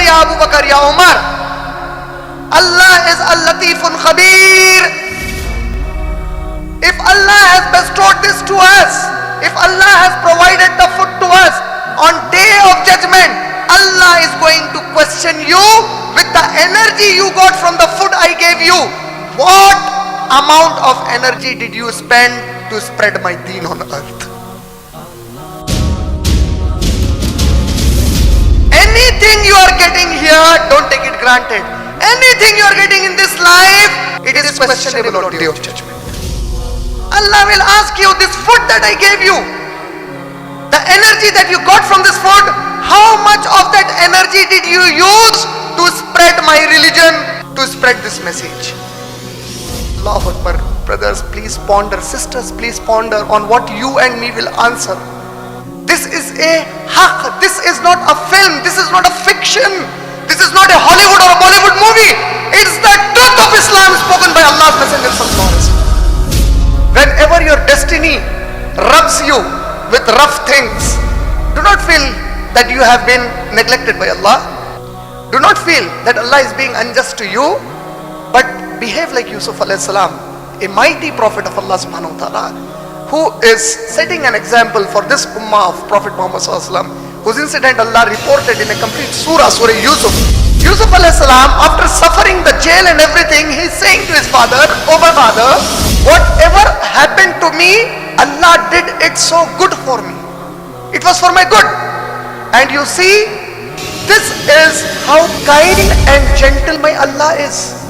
Ya Abu Bakr, Ya Umar. Allah is Al-Latifun Khabir. If Allah has bestowed this to us, if Allah has provided the food to us, on day of judgment, Allah is going to question you with the energy you got from the food I gave you. What amount of energy did you spend to spread my deen on earth? Anything you are getting here, don't take it granted. Anything you are getting in this life, it is questionable on day of judgment. Allah will ask you, this food that I gave you, the energy that you got from this food, how much of that energy did you use to spread my religion, to spread this message? Allahu Akbar. Brothers, please ponder. Sisters, please ponder on what you and me will answer. This is a haqq. This is not a film. This is not a fiction. This is not a Hollywood or a Bollywood movie. It's the truth of Islam spoken by Allah's Messenger sallallahu alaihi wasallam. Whenever your destiny rubs you with rough things, do not feel that you have been neglected by Allah. Do not feel that Allah is being unjust to you, but behave like Yusuf alayhi salam, a mighty prophet of Allah subhanahu wa ta'ala, who is setting an example for this ummah of Prophet Muhammad sallallahu alaihi wasallam, whose incident Allah reported in a complete surah, Surah Yusuf. Yusuf alayhi salam, after suffering the jail and everything, he is saying to his father, "Oh my father, whatever happened to me, Allah did it so good for me. It was for my good." And you see, this is how kind and gentle my Allah is.